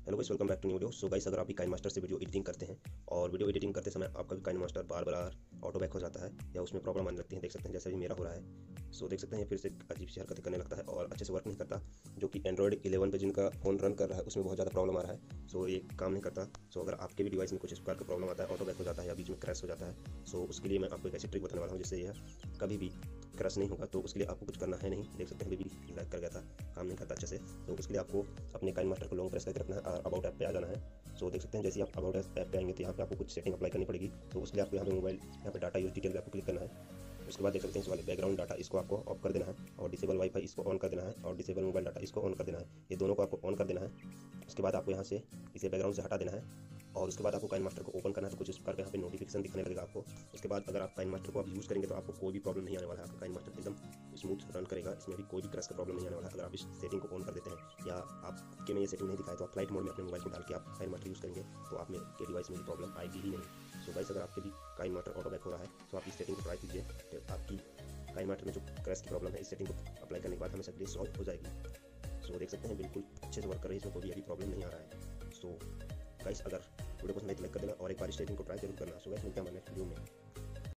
Hello guys, welcome back to new video. So guys, अगर आप भी काइनमास्टर से वीडियो एडिटिंग करते हैं और वीडियो एडिटिंग करते समय आपका भी काइनमास्टर बार बार ऑटो बैक हो जाता है या उसमें प्रॉब्लम आने लगती है, देख सकते हैं जैसे भी मेरा हो रहा है। सो देख सकते हैं फिर से अजीब सी हरकतें करने लगता है और अच्छे से वर्क नहीं करता, जो कि एंड्रॉइड 11 पे जिनका फ़ोन रन कर रहा है उसमें बहुत ज़्यादा प्रॉब्लम आ रहा है। सो ये काम नहीं करता। सो अगर आपके भी डिवाइस में कुछ इस प्रकार का प्रॉब्लम आता है, ऑटो बैक हो जाता है या बीच में क्रैश हो जाता है, सो उसके लिए मैं आपको एक ऐसी ट्रिक बताने वाला हूँ जिससे यह कभी भी क्रैश नहीं होगा। तो उसके लिए आपको कुछ करना है नहीं, देख सकते हैं अभी भी लैग कर गया था, काम नहीं करता अच्छे से। तो उसके लिए आपको अपने काइनमास्टर को लॉन्ग प्रेस करके रखना है और अबाउट ऐप पे आ जाना है। सो देख सकते हैं जैसे आप अबाउट ऐप पे आएंगे तो यहाँ पे आपको कुछ सेटिंग अप्लाई करनी पड़ेगी। तो उसके लिए आपको यहाँ पे मोबाइल, यहाँ पे डाटा यूज डिटेल पे आपको क्लिक करना है। उसके बाद देख सकते हैं इस वाले बैकग्राउंड डाटा इसको आपको ऑफ कर देना है और डिसेबल वाईफाई इसको ऑन कर देना है और डिसेबल मोबाइल डाटा इसको ऑन कर देना है। ये दोनों को आपको ऑन कर देना है। उसके बाद आपको यहाँ से इसे बैकग्राउंड से हटा देना है और उसके बाद आपको काइनमास्टर को ओपन करना है। तो कुछ इस प्रकार का यहाँ पे नोटिफिकेशन दिखने लगेगा आपको। उसके बाद अगर आप काइनमास्टर को आप यूज़ करेंगे तो आपको कोई भी प्रॉब्लम नहीं आने वाला है। आपका काइनमास्टर एकदम स्मूथ रन करेगा, इसमें भी कोई भी क्रैश का प्रॉब्लम नहीं आने वाला है। अगर आप इस सेटिंग को ऑन कर देते हैं या आपके में ये सेटिंग नहीं दिखाए तो आप फ्लाइट मोड में अपने मोबाइल को डाल के आप काइनमास्टर यूज़ करेंगे तो आप में के डिवाइस में भी प्रॉब्लम आएगी ही नहीं। सो गाइस, अगर आपके भी काइनमास्टर ऑटो बैक हो रहा है तो आप इस सेटिंग को ट्राई कीजिए। तो आपकी काइनमास्टर में जो क्रैश की प्रॉब्लम है इस सेटिंग को अप्लाई करने के बाद हमेशा के लिए सॉल्व हो जाएगी। सो देख सकते हैं बिल्कुल अच्छे से वर्क कर रही है, इसमें कोई भी अभी प्रॉब्लम नहीं आ रहा है। सो गाइस, अगर वीडियो पसंद आई तो लाइक कर देना और एक बार इस सेटिंग को ट्राई जरूर करना। सो गाइस, मिलते हैं हमारे नेक्स्ट वीडियो में।